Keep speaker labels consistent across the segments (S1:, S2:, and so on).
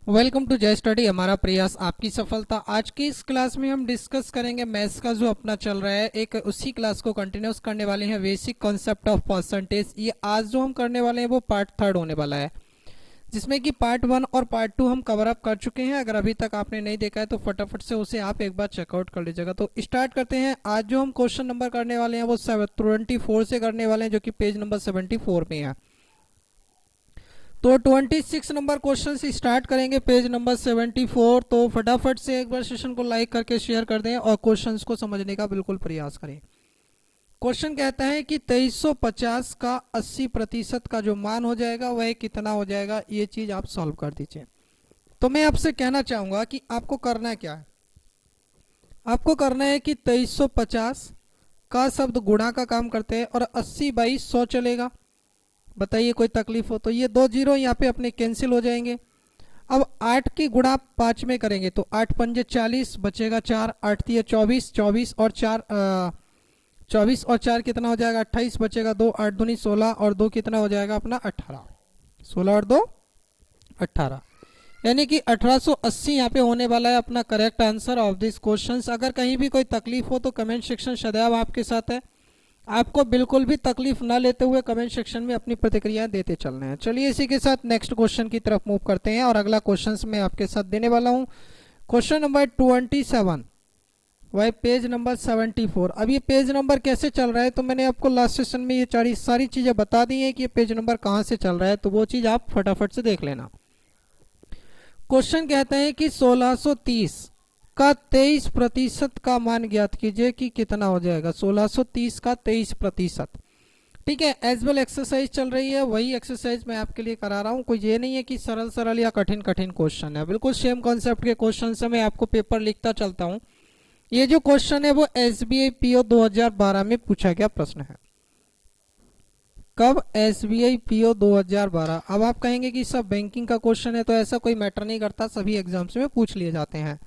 S1: Welcome to जय study. हमारा प्रयास आपकी सफलता। आज की इस क्लास में हम डिस्कस करेंगे मैथ्स का जो अपना चल रहा है, एक उसी क्लास को कंटिन्यूस करने वाले हैं, बेसिक कॉन्सेप्ट ऑफ परसेंटेज। ये आज जो हम करने वाले हैं वो पार्ट 3 होने वाला है, जिसमें कि पार्ट 1 और पार्ट 2 हम कवर अप कर चुके हैं। अगर अभी तक आपने नहीं देखा है तो फटाफट से उसे आप एक बार चेकआउट कर लीजिएगा। तो स्टार्ट करते हैं। आज जो हम क्वेश्चन नंबर करने वाले हैं वो 24 से करने वाले हैं, जो कि पेज नंबर 74 में है। तो 26 नंबर क्वेश्चन से स्टार्ट करेंगे, पेज नंबर 74। तो फटाफट से एक बार सेशन को लाइक करके शेयर कर दें और क्वेश्चंस को समझने का बिल्कुल प्रयास करें। क्वेश्चन कहता है कि 2350 का 80% का जो मान हो जाएगा वह कितना हो जाएगा, ये चीज आप सॉल्व कर दीजिए। तो मैं आपसे कहना चाहूंगा कि आपको करना क्या है। आपको करना है कि 2350 का शब्द गुणा का काम करते हैं और 80/100 चलेगा। बताइए कोई तकलीफ हो तो। ये 2 जीरो यहाँ पे अपने कैंसिल हो जाएंगे। अब 8 की गुणा 5 में करेंगे तो 8 पंजे 40, बचेगा 4, 8 दिए 24, 24 और 4 24 और 4 कितना हो जाएगा 28, बचेगा 2, 8 दूनी 16 और 2 कितना हो जाएगा अपना 18, 16 और 2 18, यानी कि 1880 यहाँ पे होने वाला है अपना correct answer of this question. अगर कहीं भी कोई तकलीफ हो तो कमेंट सेक्शन सदैव आपके साथ है। आपको बिल्कुल भी तकलीफ ना लेते हुए कमेंट सेक्शन में अपनी प्रतिक्रियाएं देते चलना है। चलिए इसी के साथ नेक्स्ट क्वेश्चन की तरफ मूव करते हैं और अगला क्वेश्चन मैं आपके साथ देने वाला हूं। क्वेश्चन नंबर 27, वह पेज नंबर 74। अब ये पेज नंबर कैसे चल रहा है, तो मैंने आपको लास्ट सेशन में ये सारी चीजें बता दी हैं कि ये पेज नंबर कहां से चल रहा है, तो वो चीज आप फटाफट से देख लेना। क्वेश्चन कहता है कि 1630 का 23% का मान ज्ञात कीजिए कि कितना हो जाएगा। 1630 का 23%। ठीक है, एज वेल एक्सरसाइज चल रही है, वही एक्सरसाइज मैं आपके लिए करा रहा हूं। कोई ये नहीं है कि सरल सरल या कठिन कठिन क्वेश्चन है, बिल्कुल सेम कॉन्सेप्ट के क्वेश्चन से मैं आपको पेपर लिखता चलता हूं। ये जो क्वेश्चन है वो SBI PO 2012 में पूछा गया प्रश्न है। कब? SBI PO 2012। अब आप कहेंगे कि सब बैंकिंग का क्वेश्चन है, तो ऐसा कोई मैटर नहीं करता, सभी एग्जाम्स में पूछ लिए जाते हैं।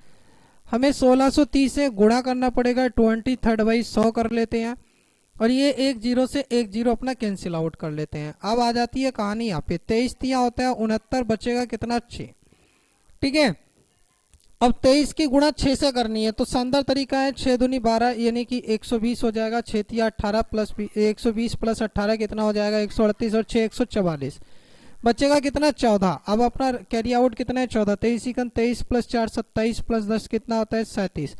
S1: हमें 1630 से गुणा करना पड़ेगा, 23/100 कर लेते हैं और ये एक जीरो से एक जीरो अपना कैंसिल आउट कर लेते हैं। अब आ जाती है कहानी यहाँ पे, 23 तिया होता है 69, बचेगा कितना 6। ठीक है, अब 23 की गुणा 6 से करनी है तो शानदार तरीका है, 6 दूनी 12 यानी कि 120 हो जाएगा। 6 तिया 18 प्लस 120 प्लस 18 कितना हो जाएगा 138 और 6 144, बचेगा कितना 14। अब अपना कैरी आउट कितना है 14, 23 प्लस 4 27 प्लस 10 कितना होता है 37,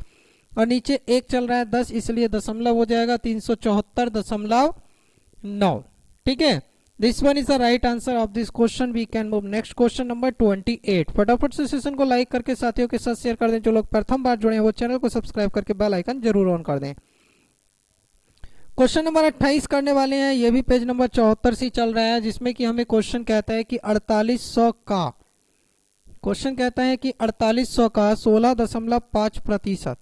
S1: और नीचे एक चल रहा है 10, इसलिए दशमलव हो जाएगा 374.9। ठीक है, this one is the right answer of this question. We can move next question number 28। फटाफट से सेशन को लाइक करके साथियों के साथ शेयर कर दें। जो लोग प्रथम बार जुड़े हैं वो चैनल को सब्सक्राइब करके बेल आइकन जरूर ऑन कर दें। क्वेश्चन नंबर 28 करने वाले हैं, ये भी पेज नंबर 74 से चल रहा है, जिसमें कि हमें क्वेश्चन कहता है कि 4800 का, क्वेश्चन कहता है कि 4800 का 16.5%,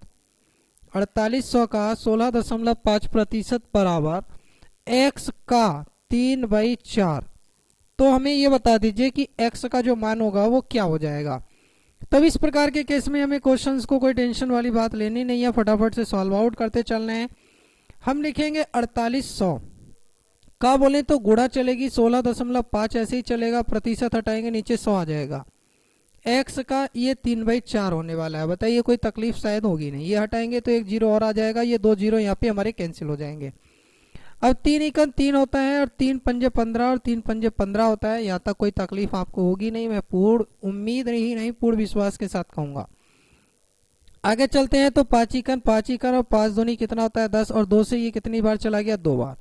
S1: 4800 का 16.5% बराबर x का 3/4। तो हमें ये बता दीजिए कि x का जो मान होगा वो क्या हो जाएगा। तब इस प्रकार के केस में हमें क्वेश्चंस को कोई टेंशन वाली बात लेनी नहीं है, फटाफट से सॉल्व आउट करते चलना है। हम लिखेंगे 4800 का बोले तो गुणा चलेगी, 16.5 ऐसे ही चलेगा, प्रतिशत हटाएंगे नीचे 100 आ जाएगा। x का ये 3/4 होने वाला है। बताइए कोई तकलीफ शायद होगी नहीं। ये हटाएंगे तो एक जीरो और आ जाएगा, ये 2 जीरो यहाँ पे हमारे कैंसिल हो जाएंगे। अब 3 एकम 3 होता है और 3 पंजे 15 और 3 पंजे 15 होता है। यहाँ तक कोई तकलीफ आपको होगी नहीं, मैं पूर्ण उम्मीद नहीं पूर्ण विश्वास के साथ कहूंगा। आगे चलते हैं तो 5 एकम और 5 दूनी कितना होता है 10, और 2 से ये कितनी बार चला गया 2 बार।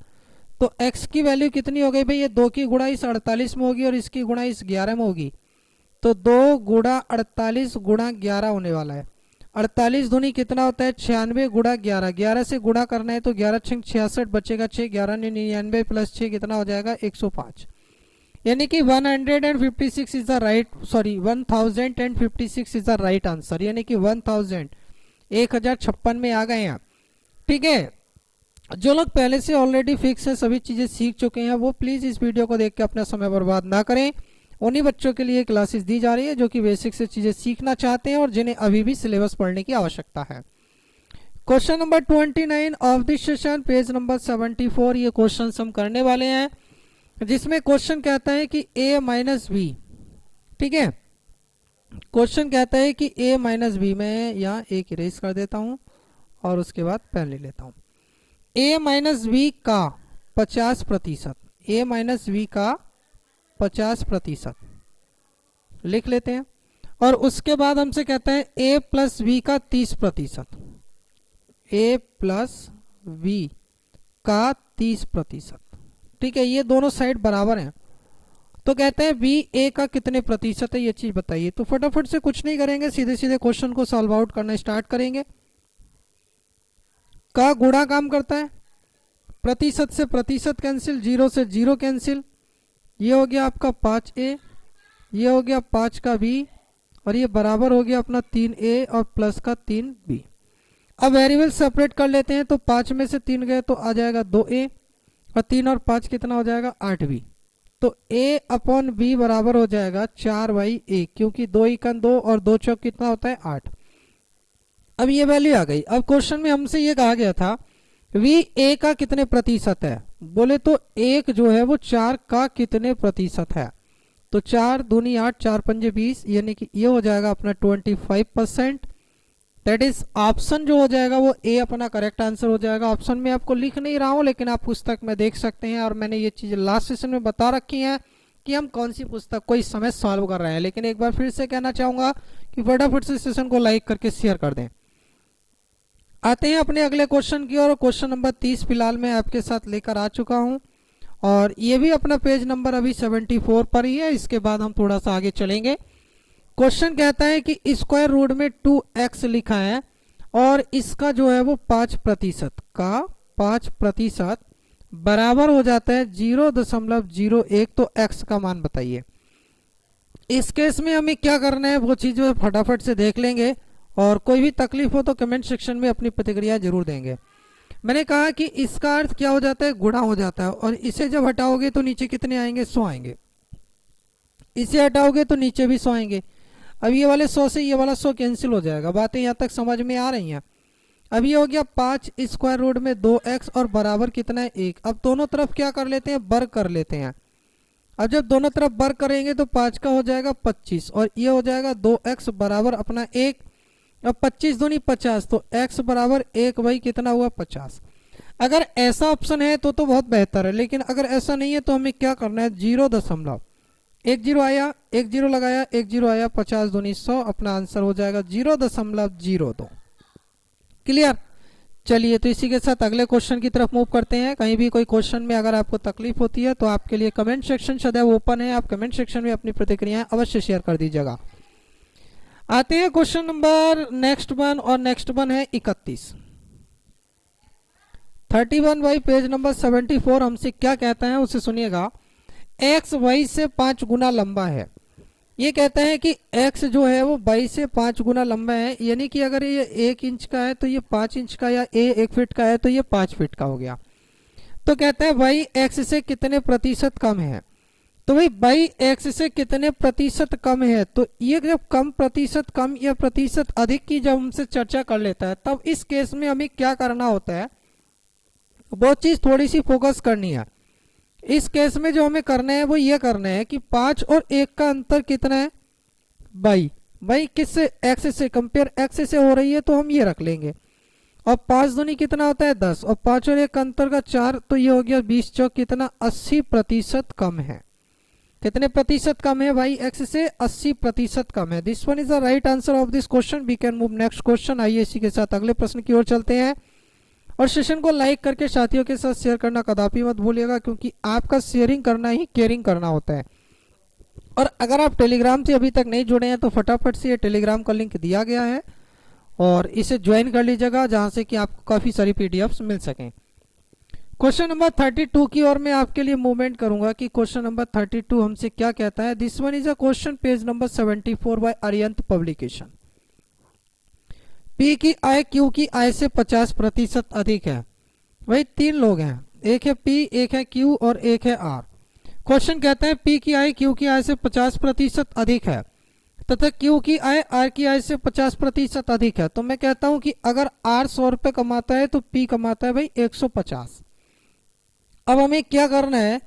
S1: तो x की वैल्यू कितनी हो गई भाई, ये 2 की गुणा इस 48 में होगी और इसकी गुणा इस 11 में होगी। तो 2 गुणा 48 गुणा 11 होने वाला है। 48 दूनी कितना होता है 96 गुणा 11, 11 से गुणा करना है तो 11 6 66, बचेगा 6, 11 99 प्लस 6 कितना हो जाएगा 105, यानी कि 156 is the right, sorry 1056 is the right answer, यानी कि 1056 में आ गए हैं। ठीक है, जो लोग पहले से ऑलरेडी फिक्स है, सभी चीजें सीख चुके हैं, वो प्लीज इस वीडियो को देख के अपना समय बर्बाद ना करें। उन्हीं बच्चों के लिए क्लासेस दी जा रही है जो कि बेसिक से चीजें सीखना चाहते हैं और जिन्हें अभी भी सिलेबस पढ़ने की आवश्यकता है। Question number 29 of this session, page number 74। ये क्वेश्चन हम करने वाले हैं, जिसमें क्वेश्चन कहता है कि a माइनस बी, ठीक है, क्वेश्चन कहता है कि a माइनस बी, मैं यहाँ एक इरेज कर देता हूँ और उसके बाद पेन ले लेता हूँ। a माइनस बी का 50%, a माइनस बी का 50% लिख लेते हैं। और उसके बाद हमसे कहता है a प्लस बी का 30%, a प्लस बी का 30%। ठीक है, ये दोनों साइड बराबर हैं, तो कहते हैं बी ए का कितने प्रतिशत है, ये चीज बताइए। तो फटाफट से कुछ नहीं करेंगे, सीधे सीधे क्वेश्चन को सॉल्व आउट करना स्टार्ट करेंगे। का गुणा काम करता है, प्रतिशत से प्रतिशत कैंसिल, जीरो से जीरो कैंसिल, ये हो गया आपका 5a, ये हो गया 5 का b, और ये बराबर हो गया अपना 3a और प्लस का 3b। अब वेरिएबल सेपरेट कर लेते हैं, तो 5 में से 3 गए तो आ जाएगा 2a, और 3 और 5 कितना हो जाएगा 8b। तो a अपॉन b बराबर हो जाएगा 4/a, क्योंकि 2 एकन 2 और 2 चौक कितना होता है 8। अब ये वैल्यू आ गई। अब क्वेश्चन में हमसे ये कहा गया था v a का कितने प्रतिशत है, बोले तो 1 जो है वो 4 का कितने प्रतिशत है। तो 4 दूनी 8, 4 पंजे 20, यानी कि ये हो जाएगा अपना 25%। दैट इज ऑप्शन जो हो जाएगा वो ए अपना करेक्ट आंसर हो जाएगा। ऑप्शन में आपको लिख नहीं रहा हूं, लेकिन आप पुस्तक में देख सकते हैं, और मैंने ये चीज लास्ट सेशन में बता रखी है कि हम कौन सी पुस्तक को इस समय सॉल्व कर रहे हैं। लेकिन एक बार फिर से कहना चाहूंगा कि फटाफट से सेशन को लाइक करके शेयर कर दें। आते हैं अपने अगले क्वेश्चन की ओर। क्वेश्चन नंबर 30 फिलहाल मैं आपके साथ लेकर आ चुका हूं, और ये भी अपना पेज नंबर अभी 74 पर ही है। इसके बाद हम थोड़ा सा आगे चलेंगे। क्वेश्चन कहता है कि स्क्वायर रूट में 2x लिखा है, और इसका जो है वो 5% का 5% बराबर हो जाता है 0.01। तो x का मान बताइए। इस केस में हमें क्या करना है वो चीज जो है फटाफट से देख लेंगे, और कोई भी तकलीफ हो तो कमेंट सेक्शन में अपनी प्रतिक्रिया जरूर देंगे। मैंने कहा कि इसका अर्थ क्या हो जाता है, गुणा हो जाता है, और इसे जब हटाओगे तो नीचे कितने आएंगे 100 आएंगे, इसे हटाओगे तो नीचे भी 100 आएंगे। अब ये वाले 100 से ये वाला 100 कैंसिल हो जाएगा। बातें यहाँ तक समझ में आ रही हैं। अब ये हो गया 5 स्क्वायर रूट में 2x और बराबर कितना है 1। अब दोनों तरफ क्या कर लेते हैं, वर्ग कर लेते हैं। अब जब दोनों तरफ वर्ग करेंगे तो 5 का हो जाएगा 25, और ये हो जाएगा 2x बराबर अपना 1। अब 25 दूनी 50, तो x बराबर 1 भाई कितना हुआ 50। अगर ऐसा ऑप्शन है तो बहुत बेहतर है, लेकिन अगर ऐसा नहीं है तो हमें क्या करना है, 0.10 आया, 1 0 लगाया, 1 0 आया, 50 दूनी 100, अपना आंसर हो जाएगा 0.02। क्लियर। चलिए, तो इसी के साथ अगले क्वेश्चन की तरफ मूव करते हैं। कहीं भी कोई क्वेश्चन में अगर आपको तकलीफ होती है तो आपके लिए कमेंट सेक्शन सदैव ओपन है, आप कमेंट सेक्शन में अपनी प्रतिक्रियाएं अवश्य शेयर कर दीजिएगा। आते हैं क्वेश्चन नंबर नेक्स्ट वन, और नेक्स्ट वन है 31 भाई पेज नंबर 74 हमसे क्या कहता है उसे सुनिएगा। x y से 5 गुना लंबा है। ये कहता है कि x जो है वो y से 5 गुना लंबा है, यानी कि अगर ये 1 इंच का है तो ये 5 इंच का, या a 1 फीट का है तो ये 5 फीट का हो गया। तो कहता है y x से कितने प्रतिशत कम है। तो भाई y x से कितने प्रतिशत कम है, तो ये जब कम प्रतिशत कम या प्रतिशत अधिक की जब हमसे चर्चा कर लेता है, तब इस केस में हमें क्या करना होता है, वो चीज थोड़ी सी फोकस करनी है। इस केस में जो हमें करना है वो ये करना है कि 5 और 1 का अंतर कितना है, y किससे, x से, कंपेयर x से हो रही है तो हम ये रख लेंगे। और 5 दूनी कितना होता है 10, और 5 और 1 का अंतर का 4, तो ये हो गया 20 चौक कितना 80% कम है। कितने प्रतिशत कम है भाई, x से 80% कम है। This one is the right answer of this question. We can move next question. आइए इसी के साथ अगले प्रश्न की ओर चलते हैं, और सेशन को लाइक करके साथियों के साथ शेयर करना कदापि मत भूलिएगा, क्योंकि आपका शेयरिंग करना ही केयरिंग करना होता है। और अगर आप टेलीग्राम से अभी तक नहीं जुड़े हैं तो फटाफट से ये टेलीग्राम का लिंक दिया गया है, और इसे ज्वाइन कर लीजिएगा, जहां से कि आपको काफी सारी पीडीएफ्स मिल सकें। क्वेश्चन नंबर 32 की ओर मैं आपके लिए मूवमेंट करूंगा कि क्वेश्चन नंबर 32 हमसे क्या कहता है। This one is a question page number 74 by Arihant publication. P की आय Q की आय से 50% अधिक है। वही 3 लोग हैं, एक है P, एक है Q और एक है R। क्वेश्चन कहता है P की आय Q की आय से 50% अधिक है, तथा Q की आय R की आय से 50% अधिक है। तो मैं कहता हूं कि अगर R 100 रुपये कमाता है तो P कमाता है भाई 150। अब हमें क्या करना है,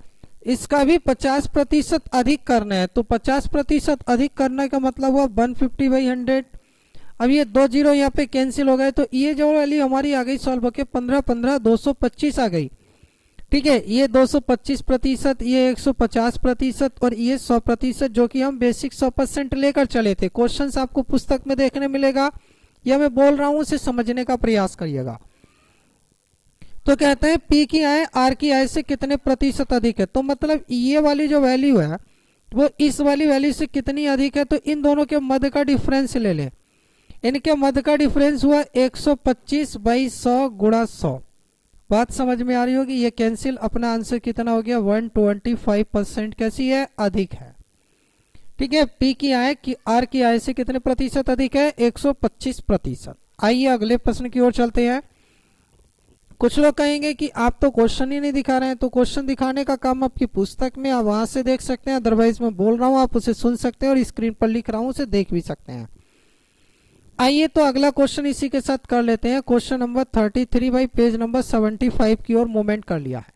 S1: इसका भी 50% अधिक करना है, तो 50% अधिक करने का मतलब हुआ 150/100। अब ये 2 जीरो यहाँ पे कैंसिल हो गए, तो ये जो वैल्यू हमारी आ गई सॉल्व होके 15 225 आ गई। ठीक है, ये 225%, ये 150% और ये 100%, जो कि हम बेसिक 100% लेकर चले थे। क्वेश्चंस आपको पुस्तक में देखने मिलेगा, या मैं बोल रहा हूं उसे समझने का प्रयास करिएगा। तो कहते हैं पी की आय आर की आय से कितने प्रतिशत अधिक है, तो मतलब ये वाली जो वैल्यू है वो इस वाली वैल्यू से कितनी अधिक है, तो इन दोनों के मध्य का डिफरेंस ले लें। इनके मध्य का डिफरेंस हुआ 125/100 गुणा 100। बात समझ में आ रही होगी। ये कैंसिल, अपना आंसर कितना हो गया 125% कैसी है, अधिक है। ठीक है, पी की आय की आर की आय से कितने प्रतिशत अधिक है, 125%। आइए अगले प्रश्न की ओर चलते हैं। कुछ लोग कहेंगे कि आप तो क्वेश्चन ही नहीं दिखा रहे हैं, तो क्वेश्चन दिखाने का काम आपकी पुस्तक में, आप वहां से देख सकते हैं, अदरवाइज मैं बोल रहा हूं आप उसे सुन सकते हैं, और स्क्रीन पर लिख रहा हूं उसे देख भी सकते हैं। आइए तो अगला क्वेश्चन इसी के साथ कर लेते हैं। Question number 33 by page number 75 की ओर मूवमेंट कर लिया है।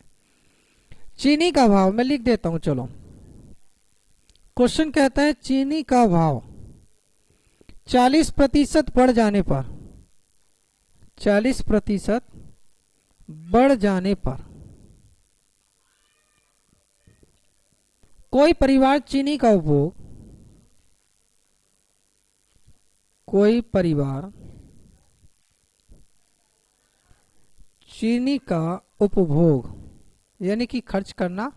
S1: चीनी का भाव मैं लिख देता हूं, चलो। क्वेश्चन कहता है चीनी का भाव 40% बढ़ जाने पर, 40% बढ़ जाने पर कोई परिवार चीनी का उपभोग, कोई परिवार चीनी का उपभोग यानी कि खर्च करना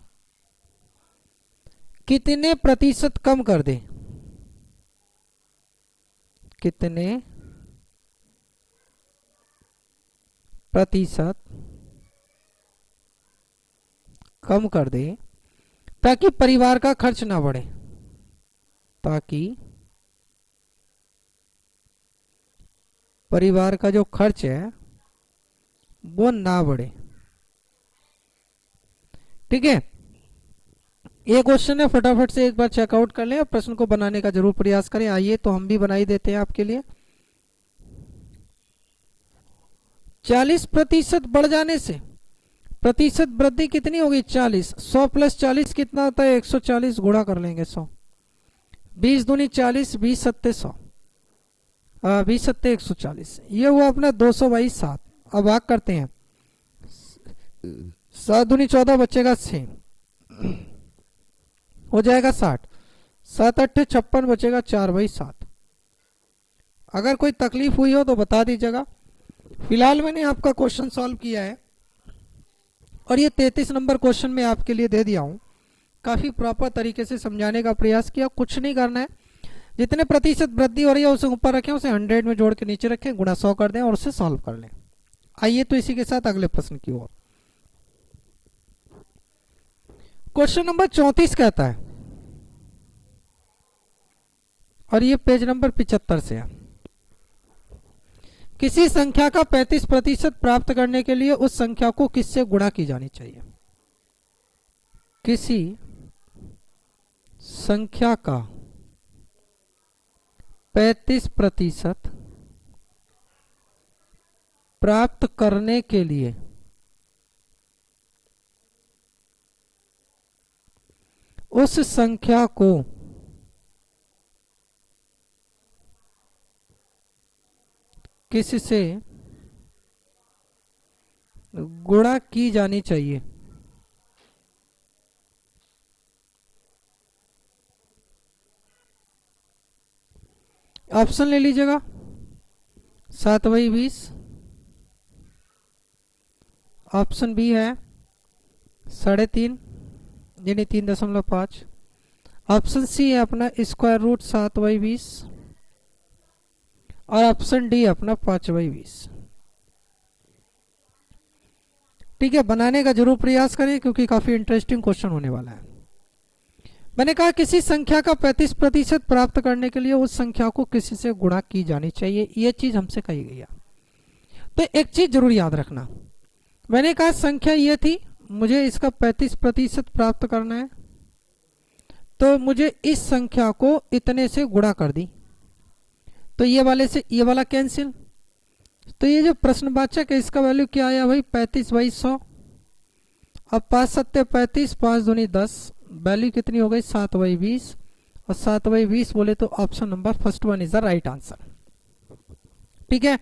S1: कितने प्रतिशत कम कर दे, कितने प्रतिशत कम कर दे ताकि परिवार का खर्च ना बढ़े, ताकि परिवार का जो खर्च है वो ना बढ़े। ठीक है, ये क्वेश्चन है, फटाफट से एक बार चेकआउट कर लें और प्रश्न को बनाने का जरूर प्रयास करें। आइए तो हम भी बना ही देते हैं आपके लिए। 40% बढ़ जाने से प्रतिशत वृद्धि कितनी होगी, 40। 100 + 40 कितना होता है, 140 गुणा कर लेंगे 100। 20 दूनी 40, 20 सत्ते 100, 20 सत्ते 140, ये हुआ अपना 200/7। अब भाग करते हैं, 7 दूनी 14 बचेगा 6, हो जाएगा 60। 7 8 56 बचेगा 4/7। अगर कोई तकलीफ हुई हो तो बता दीजिएगा। फिलहाल मैंने आपका क्वेश्चन सॉल्व किया है और ये 33 नंबर क्वेश्चन मैं आपके लिए दे दिया हूं। काफी प्रॉपर तरीके से समझाने का प्रयास किया। कुछ नहीं करना है, जितने प्रतिशत वृद्धि हो रही है उसे ऊपर रखें, उसे 100 में जोड़ के नीचे रखें, गुणा 100 कर दें और उसे सॉल्व कर लें। आइए तो इसी के साथ अगले प्रश्न की ओर। क्वेश्चन नंबर 34 कहता है, और ये पेज नंबर 75 से है, किसी संख्या का 35% प्राप्त करने के लिए उस संख्या को किससे गुणा की जानी चाहिए। किसी संख्या का 35% प्राप्त करने के लिए उस संख्या को किससे गुणा की जानी चाहिए। ऑप्शन ले लीजिएगा, 7/20, ऑप्शन बी है 3.5 यानी 3.5, ऑप्शन सी है अपना √√ 7/20 और ऑप्शन डी अपना 5/20। ठीक है, बनाने का जरूर प्रयास करें क्योंकि काफी इंटरेस्टिंग क्वेश्चन होने वाला है। मैंने कहा किसी संख्या का 35% प्राप्त करने के लिए उस संख्या को किसी से गुणा की जानी चाहिए, यह चीज हमसे कही गई है। तो एक चीज जरूर याद रखना, मैंने कहा संख्या यह थी, मुझे इसका 35% प्राप्त करना है, तो मुझे इस संख्या को इतने से गुणा कर दी, तो ये वाले से ये वाला कैंसिल। तो ये जो प्रश्नवाचक है इसका वैल्यू क्या आया भाई, 35/100। अब 5 सत्ते 35, 5 दूनी 10, वैल्यू कितनी हो गई 7/20, और 7/20 बोले तो option number first one is the right answer. ठीक है,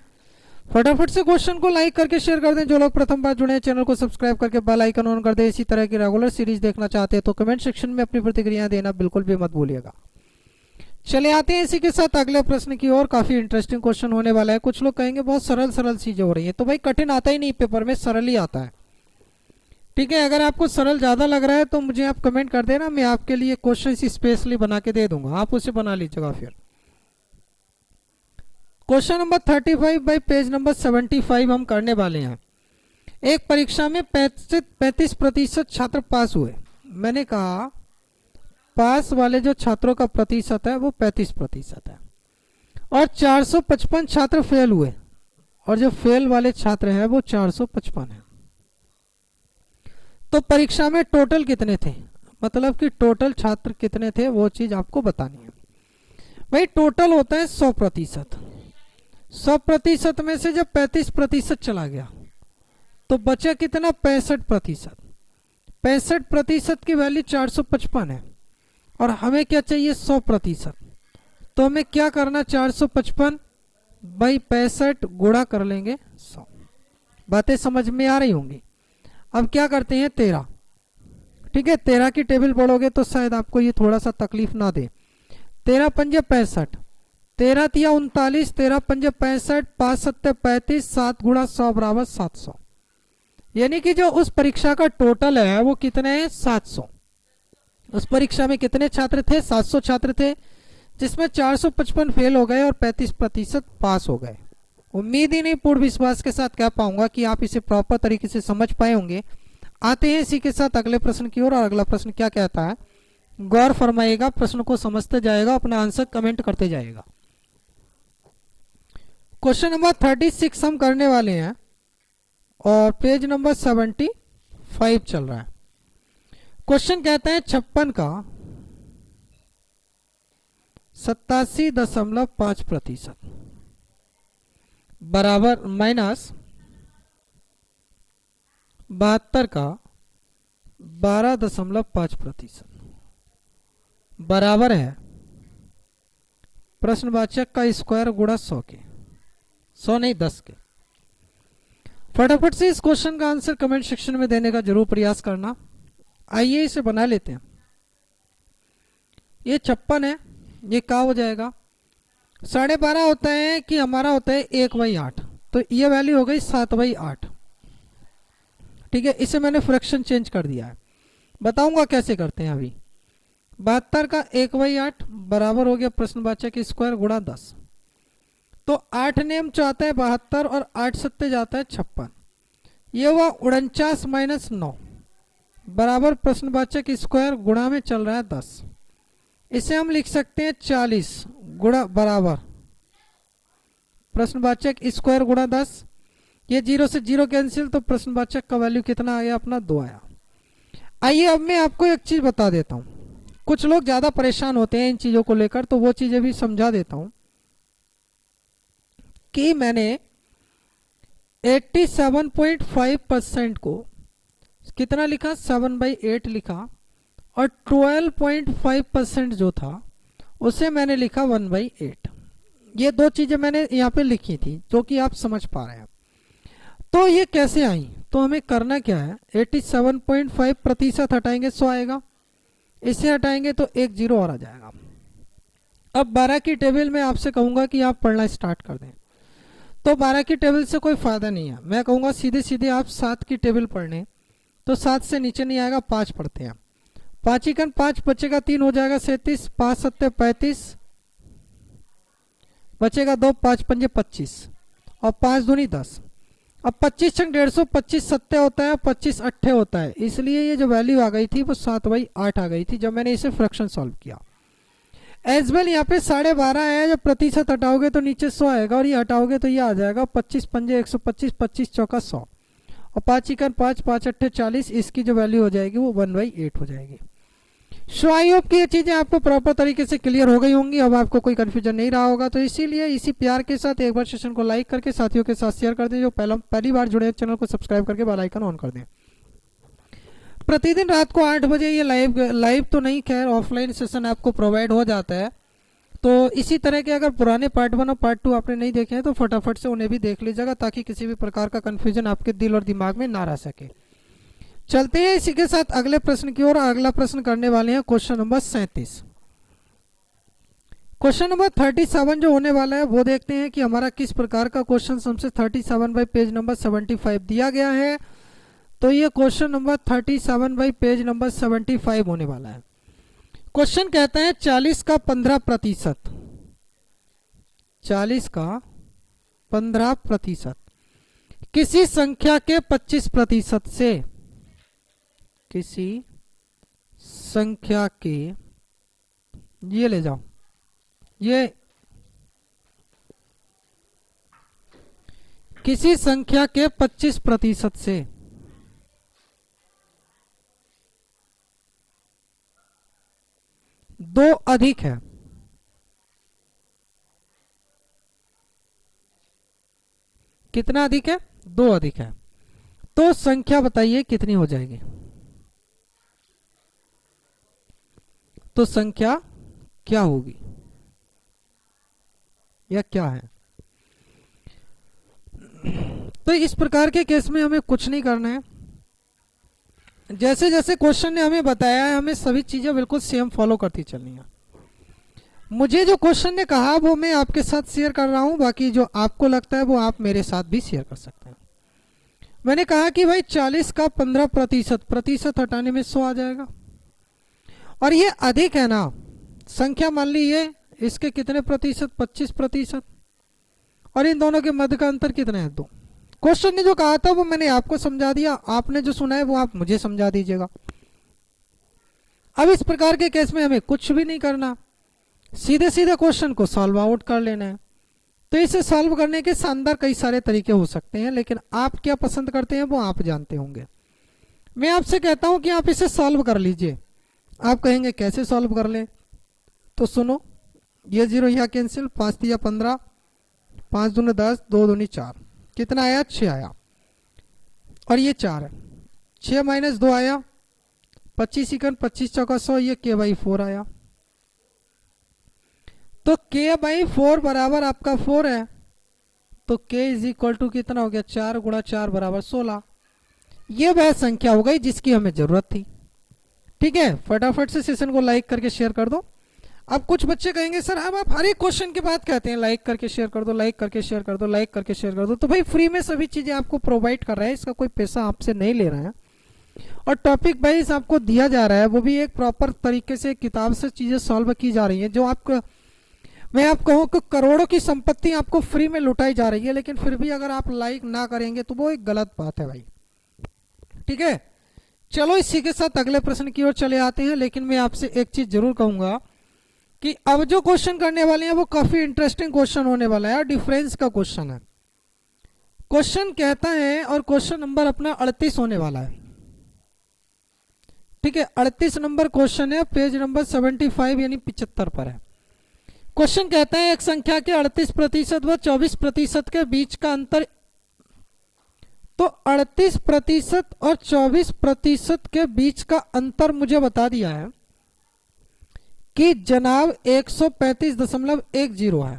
S1: फटाफट से क्वेश्चन को लाइक करके शेयर कर दें। जो लोग प्रथम बार जुड़े हैं चैनल को सब्सक्राइब करके बेल आइकन ऑन कर दें। इसी तरह की रेगुलर सीरीज देखना चाहते हैं तो कमेंट सेक्शन में अपनी प्रतिक्रिया देना बिल्कुल भी मत भूलिएगा। चले आते हैं इसी के साथ अगले प्रश्न की ओर। काफी इंटरेस्टिंग क्वेश्चन होने वाला है। कुछ लोग कहेंगे बहुत सरल सरल चीजें हो रही है, तो भाई कठिन आता ही नहीं पेपर में, सरल ही आता है। ठीक है, अगर आपको सरल ज्यादा लग रहा है तो मुझे आप कमेंट कर देना, मैं आपके लिए क्वेश्चन स्पेशली बना के दे दूंगा, आप उसे बना लीजिएगा। फिर question number 35 by page number 75 हम करने वाले हैं। एक परीक्षा में 35% छात्र पास हुए। मैंने कहा पास वाले जो छात्रों का प्रतिशत है वो 35% है, और 455 छात्र फेल हुए, और जो फेल वाले छात्र हैं वो 455 है। तो परीक्षा में टोटल कितने थे, मतलब कि टोटल छात्र कितने थे वो चीज आपको बतानी है। भाई टोटल होता है 100%। 100% में से जब 35% चला गया तो बचा कितना 65%। 65% की वैल्यू 455 है, और हमें क्या चाहिए 100%। तो हमें क्या करना 455 बाई 65 गुणा कर लेंगे 100। बातें समझ में आ रही होंगी। अब क्या करते हैं 13। ठीक है, 13 की टेबल पढ़ोगे तो शायद आपको ये थोड़ा सा तकलीफ ना दे। 13 पंजे 65, 13 तिया 39, 13 पंजे 65, 5 सत्ते 35, 7 गुणा 100 बराबर 700। यानी कि जो उस परीक्षा का टोटल है वो कितने हैं 700। उस परीक्षा में कितने छात्र थे 700 छात्र थे, जिसमें 455 फेल हो गए और 35% पास हो गए। उम्मीद ही नहीं, पूर्ण विश्वास के साथ कह पाऊंगा कि आप इसे प्रॉपर तरीके से समझ पाए होंगे। आते हैं इसी के साथ अगले प्रश्न की ओर। और अगला प्रश्न क्या कहता है, गौर फरमाइएगा, प्रश्न को समझते जाएगा, अपना आंसर कमेंट करते जाएगा। क्वेश्चन नंबर 36 हम करने वाले हैं, और पेज नंबर 75 चल रहा है। क्वेश्चन कहता है 56 का 87.5% बराबर माइनस 72 का 12.5% बराबर है प्रश्नवाचक का स्क्वायर गुणा 100 के, 100 नहीं 10 के। फटाफट से इस क्वेश्चन का आंसर कमेंट सेक्शन में देने का जरूर प्रयास करना। आइए इसे बना लेते हैं। ये 56 है, ये क्या हो जाएगा 12.5 होता है कि हमारा होता है 1/8, तो ये वैल्यू हो गई 7/8। ठीक है, इसे मैंने फ्रैक्शन चेंज कर दिया है, बताऊंगा कैसे करते हैं अभी। 72 का 1/8 बराबर हो गया प्रश्नवाचक स्क्वायर गुणा 10। तो 8 नेम चाहता है 72 और 8 सत्ते जाता है 56। ये हुआ 49 माइनस 9 बराबर प्रश्नवाचक स्क्वायर गुणा में चल रहा है 10। इसे हम लिख सकते हैं 40 गुणा बराबर प्रश्नवाचक स्क्वायर गुणा 10। ये 0 से 0 कैंसिल, तो प्रश्नवाचक का वैल्यू कितना आ गया अपना 2 आया। आइए अब मैं आपको एक चीज बता देता हूं, कुछ लोग ज्यादा परेशान होते हैं इन चीजों को लेकर, तो वो चीजें भी समझा देता हूं कि मैंने 87.5% को कितना लिखा 7/8 लिखा, और 12.5% जो था उसे मैंने लिखा 1/8। ये दो चीजें मैंने यहाँ पे लिखी थी जो कि आप समझ पा रहे हैं। तो ये कैसे आई, तो हमें करना क्या है 87.5% हटाएंगे 100 आएगा, इसे हटाएंगे तो एक 0 और आ जाएगा। अब 12 की टेबल में आपसे कहूंगा कि आप पढ़ना स्टार्ट कर दें, तो 12 की टेबल से कोई फायदा नहीं है। मैं कहूंगा सीधे सीधे आप 7 की टेबल पढ़ने, तो 7 से नीचे नहीं आएगा, 5 पढ़ते हैं। 5 एकन 5 बचेगा 3 हो जाएगा 37, 5 सत्ते 35 बचेगा 2, 5 पंजे 25 और 5 दूनी 10। अब 25 छंग 150, 25 सत्ते होता है, 25 अट्ठे होता है, इसलिए ये जो वैल्यू आ गई थी वो 7/8 आ गई थी जब मैंने इसे फ्रैक्शन सॉल्व किया। एज वेल यहाँ पे 12.5 है, जब प्रतिशत हटाओगे तो नीचे 100 आएगा, और ये हटाओगे तो ये आ जाएगा 25 पंजे 125, 25 चौका 100 और 5 एकन 5, 5 अट्ठे 40। इसकी जो वैल्यू हो जाएगी वो 1/8 हो जाएगी। सो आई होप कि ये चीजें आपको प्रॉपर तरीके से क्लियर हो गई होंगी, अब आपको कोई कंफ्यूजन नहीं रहा होगा। तो इसीलिए इसी प्यार के साथ एक बार सेशन को लाइक करके साथियों के साथ शेयर कर दें। जो पहली बार जुड़े चैनल को सब्सक्राइब करके बेल आइकन ऑन कर दें। प्रतिदिन रात को 8 बजे ये लाइव तो नहीं, खैर ऑफलाइन सेशन आपको प्रोवाइड हो जाता है। तो इसी तरह के अगर पुराने पार्ट 1 और पार्ट 2 आपने नहीं देखे हैं तो फटाफट से उन्हें भी देख लीजिएगा, ताकि किसी भी प्रकार का कन्फ्यूजन आपके दिल और दिमाग में ना रह सके। चलते हैं इसी के साथ अगले प्रश्न की ओर। अगला प्रश्न करने वाले हैं क्वेश्चन नंबर 37। क्वेश्चन नंबर 37 जो होने वाला है वो देखते हैं कि हमारा किस प्रकार का क्वेश्चन हमसे 37 बाई पेज नंबर 75 दिया गया है। तो ये question number 37 by page number 75 होने वाला है। क्वेश्चन कहता है 40 का 15%, 40 का 15% किसी संख्या के 25% से, किसी संख्या के, ये ले जाओ, ये किसी संख्या के 25% से दो अधिक है। कितना अधिक है? 2 अधिक है। तो संख्या बताइए कितनी हो जाएगी? तो संख्या क्या होगी या क्या है? तो इस प्रकार के केस में हमें कुछ नहीं करना है। जैसे जैसे क्वेश्चन ने हमें बताया है हमें सभी चीजें बिल्कुल सेम फॉलो करती चलनी है। मुझे जो क्वेश्चन ने कहा वो मैं आपके साथ शेयर कर रहा हूं, बाकी जो आपको लगता है वो आप मेरे साथ भी शेयर कर सकते हैं। मैंने कहा कि भाई 40 का 15%, प्रतिशत हटाने में 100 आ जाएगा, और ये अधिक है ना, संख्या मान ली ये, इसके कितने प्रतिशत? 25%, और इन दोनों के मध्य का अंतर कितना है? 2। क्वेश्चन ने जो कहा था वो मैंने आपको समझा दिया, आपने जो सुना है वो आप मुझे समझा दीजिएगा। अब इस प्रकार के केस में हमें कुछ भी नहीं करना, सीधे सीधे क्वेश्चन को सॉल्व आउट कर लेना है। तो इसे सॉल्व करने के शानदार कई सारे तरीके हो सकते हैं, लेकिन आप क्या पसंद करते हैं वो आप जानते होंगे। मैं आपसे कहता हूं कि आप इसे सॉल्व कर लीजिए। आप कहेंगे कैसे सॉल्व कर लें? तो सुनो, ये 0 यहाँ कैंसिल, 5 दिया 15, 5 दूनी 10, 2 दूनी 4, कितना आया? 6 आया, और ये 4 है। 6 माइनस 2 आया 25 इकन 25 चौका 100, ये k/4 आया। तो k/4 बराबर आपका 4 है, तो k इज इक्वल टू कितना हो गया? 4 गुणा 4 बराबर 16। ये वह संख्या हो गई जिसकी हमें जरूरत थी। ठीक है, फटाफट से सेशन को लाइक करके शेयर कर दो। अब कुछ बच्चे कहेंगे सर अब आप हर एक क्वेश्चन के बाद कहते हैं लाइक करके शेयर कर दो, लाइक करके शेयर कर दो, लाइक करके शेयर कर दो। तो भाई फ्री में सभी चीजें आपको प्रोवाइड कर रहा है, इसका कोई पैसा आपसे नहीं ले रहा है, और टॉपिक वाइज आपको दिया जा रहा है, वो भी एक प्रॉपर तरीके से किताब से चीजें सॉल्व की जा रही है। जो आपको मैं आप कहूँ कि करोड़ों की संपत्ति आपको फ्री में लुटाई जा रही है, लेकिन फिर भी अगर आप लाइक ना करेंगे तो वो एक गलत बात है भाई। ठीक है, चलो इसी के साथ अगले प्रश्न की ओर चले आते हैं। लेकिन मैं आपसे एक चीज जरूर कहूंगा कि अब जो क्वेश्चन करने वाले हैं वो काफी इंटरेस्टिंग क्वेश्चन होने वाला है, डिफरेंस का क्वेश्चन है। क्वेश्चन कहता है, और क्वेश्चन नंबर अपना 38 होने वाला है। ठीक है, 38 नंबर क्वेश्चन है, पेज नंबर 75 यानी 75 पर है। क्वेश्चन कहता है एक संख्या के 38% व 24% के बीच का अंतर। तो 38% और 24% के बीच का अंतर मुझे बता दिया है कि जनाब 135.10 है।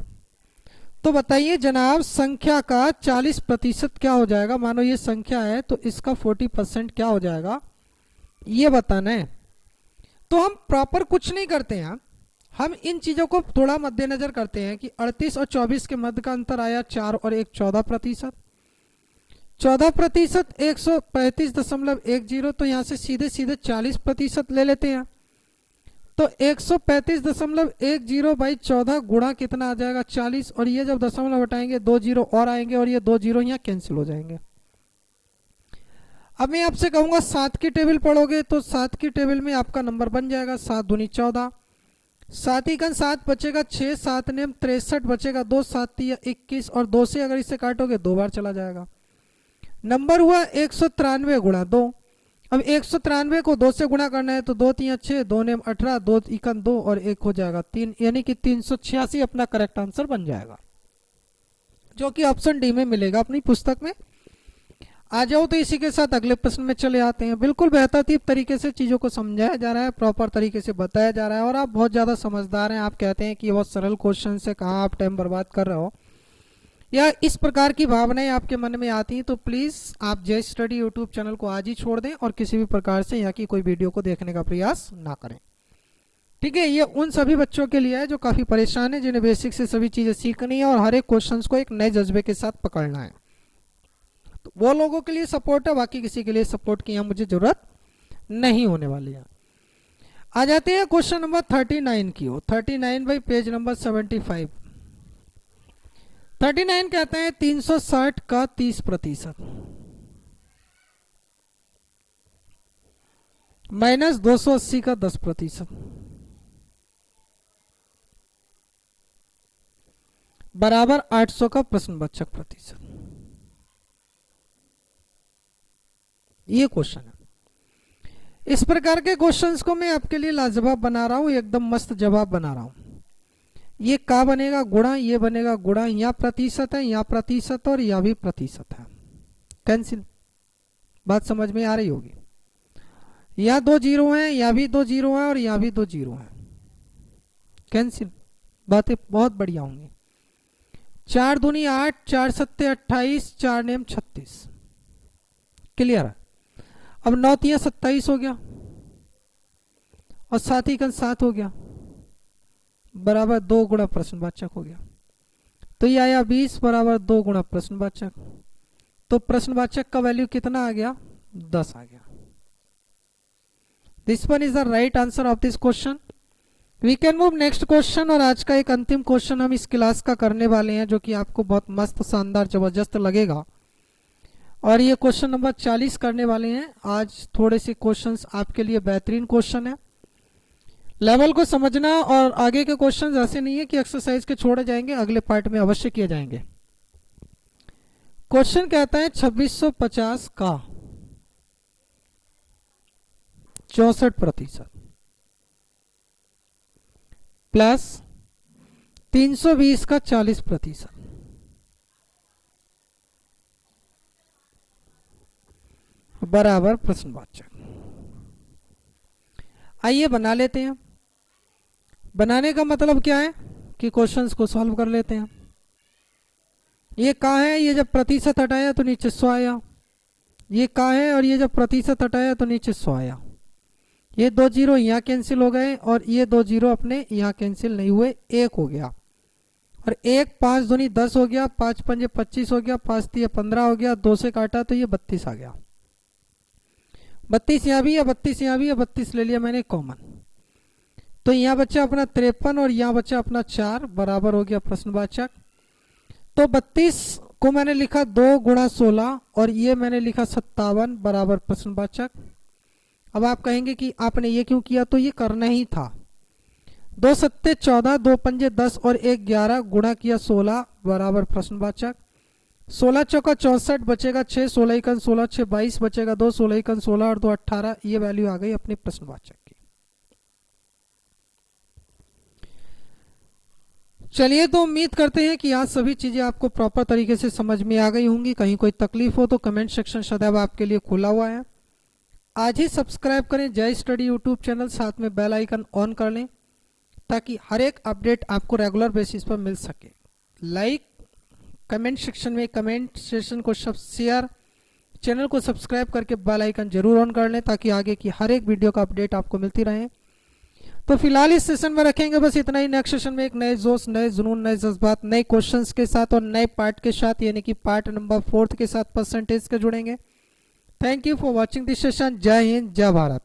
S1: तो बताइए जनाब संख्या का 40% क्या हो जाएगा? मानो ये संख्या है तो इसका 40% क्या हो जाएगा, ये बताना है। तो हम प्रॉपर कुछ नहीं करते हैं, हम इन चीजों को थोड़ा मद्देनजर करते हैं कि 38 और 24 के मध्य का अंतर आया 4 और 1 14%, 14% 135.10, तो यहां से सीधे सीधे 40% ले लेते हैं। तो 135.10 बाई 14 गुणा कितना आ जाएगा? 40, और ये जब दशमलव हटाएंगे 2 जीरो और आएंगे, और ये 2 जीरो यहाँ कैंसिल हो जाएंगे। अब मैं आपसे कहूंगा 7 की टेबल पढ़ोगे तो 7 की टेबल में आपका नंबर बन जाएगा 7 दूनी 14, 7 इकन 7 बचेगा 6, 7 ने 63 बचेगा 2, 7 या 21, और 2 से अगर इसे काटोगे 2 बार चला जाएगा। नंबर हुआ 193 गुणा 2। अब 193 को 2 से गुणा करना है तो 2 3 6, 2 ने 18, 2 इकन 2 और 1 हो जाएगा 3, यानी कि 386 अपना करेक्ट आंसर बन जाएगा, जो कि ऑप्शन डी में मिलेगा अपनी पुस्तक में। आ जाओ तो इसी के साथ अगले प्रश्न में चले आते हैं। बिल्कुल बेहतरीन तरीके से चीज़ों को समझाया जा रहा है, प्रॉपर तरीके से बताया जा रहा है और आप बहुत ज़्यादा समझदार हैं। आप कहते हैं कि ये बहुत सरल क्वेश्चन से कहाँ आप टाइम बर्बाद कर रहे हो, या इस प्रकार की भावनाएं आपके मन में आती हैं, तो प्लीज़ आप जय स्टडी यूट्यूब चैनल को आज ही छोड़ दें और किसी भी प्रकार से यहाँ की कोई वीडियो को देखने का प्रयास ना करें। ठीक है, ये उन सभी बच्चों के लिए है जो काफ़ी परेशान है, जिन्हें बेसिक से सभी चीज़ें सीखनी है और हर एक क्वेश्चन को एक नए जज्बे के साथ पकड़ना है। तो वो लोगों के लिए सपोर्ट है, बाकी किसी के लिए सपोर्ट की यहाँ मुझे जरूरत नहीं होने वाली है। आ जाते हैं क्वेश्चन नंबर 39 की ओर। 39 बाई पेज नंबर 75। 39 कहते हैं 360 का 30% माइनस 280 का 10% बराबर 800 का प्रश्नवाचक प्रतिशत। ये क्वेश्चन है। इस प्रकार के क्वेश्चंस को मैं आपके लिए लाजवाब बना रहा हूं, एकदम मस्त जवाब बना रहा हूं। ये का बनेगा गुणा, ये बनेगा गुणा, यहाँ प्रतिशत है, यहाँ प्रतिशत और यहाँ भी प्रतिशत है, कैंसिल। बात समझ में आ रही होगी। यहाँ 2 जीरो हैं, यहाँ भी 2 जीरो हैं और यहाँ भी 2 जीरो हैं, कैंसिल। बातें बहुत बढ़िया होंगी। 4 दूनी 8, 4 सत्ते 28, 4 नेम 36, क्लियर है। अब 9 तिया 27 हो गया और 7 ही 7 हो गया, बराबर 2 गुणा प्रश्नवाचक हो गया। तो ये आया 20 बराबर 2 गुणा प्रश्नवाचक। तो प्रश्नवाचक का वैल्यू कितना आ गया? 10 आ गया। This one is the right answer of this question. We can move next question. और आज का एक अंतिम क्वेश्चन हम इस क्लास का करने वाले हैं, जो कि आपको बहुत मस्त, शानदार, जबरदस्त लगेगा। और ये क्वेश्चन नंबर 40 करने वाले हैं आज। थोड़े से क्वेश्चंस आपके लिए बेहतरीन क्वेश्चन है। लेवल को समझना, और आगे के क्वेश्चंस ऐसे नहीं है कि एक्सरसाइज के छोड़े जाएंगे, अगले पार्ट में अवश्य किए जाएंगे। क्वेश्चन कहता है 2650 का 64% प्लस 320 का 40% बराबर प्रश्नवाचक। आइए बना लेते हैं। बनाने का मतलब क्या है कि क्वेश्चंस को सॉल्व कर लेते हैं। ये का है, ये जब प्रतिशत हटाया तो नीचे 100 आया। ये का है और ये जब प्रतिशत हटाया तो नीचे 100 आया। ये 2 जीरो यहाँ कैंसिल हो गए और ये 2 जीरो अपने यहाँ कैंसिल नहीं हुए, 1 हो गया। और 1 5 दूनी 10 हो गया, 5 पंजे 25 हो गया, 5 तिया 15 हो गया, 2 से काटा तो ये 32 आ गया। 32 यहाँ भी है, 32 यहाँ भी है, 32 ले लिया मैंने कॉमन। तो यहाँ बच्चा अपना 53 और यहाँ बच्चा अपना 4, बराबर हो गया प्रश्नवाचक। तो 32 को मैंने लिखा 2 गुणा 16 और ये मैंने लिखा 57 बराबर प्रश्नवाचक। अब आप कहेंगे कि आपने ये क्यों किया, तो ये करना ही था। 2 सत्ते 14, 2 पंजे 10 और 1 11 गुणा किया 16 बराबर प्रश्नवाचक। 16 चौका 64 बचेगा 6, 16 एकन 16, 6 22 बचेगा 2, 16 एकन 16 और 2 18। ये वैल्यू आ गई अपने प्रश्नवाचक की। चलिए, तो उम्मीद करते हैं कि आज सभी चीजें आपको प्रॉपर तरीके से समझ में आ गई होंगी। कहीं कोई तकलीफ हो तो कमेंट सेक्शन सदैव आपके लिए खुला हुआ है। आज ही सब्सक्राइब करें जय स्टडी यूट्यूब चैनल, साथ में बेल आइकन ऑन कर लें ताकि हर एक अपडेट आपको रेगुलर बेसिस पर मिल सके। लाइक, कमेंट सेक्शन में कमेंट सेक्शन को सब शेयर, चैनल को सब्सक्राइब करके बेल आइकन जरूर ऑन कर लें ताकि आगे की हर एक वीडियो का अपडेट आपको मिलती रहे। तो फिलहाल इस सेशन में रखेंगे बस इतना ही। नेक्स्ट सेशन में एक नए जोश, नए जुनून, नए जज्बात, नए क्वेश्चंस के साथ और नए पार्ट के साथ, यानी कि पार्ट नंबर 4 के साथ परसेंटेज के जुड़ेंगे। Thank you for watching this session. जय हिंद, जय भारत।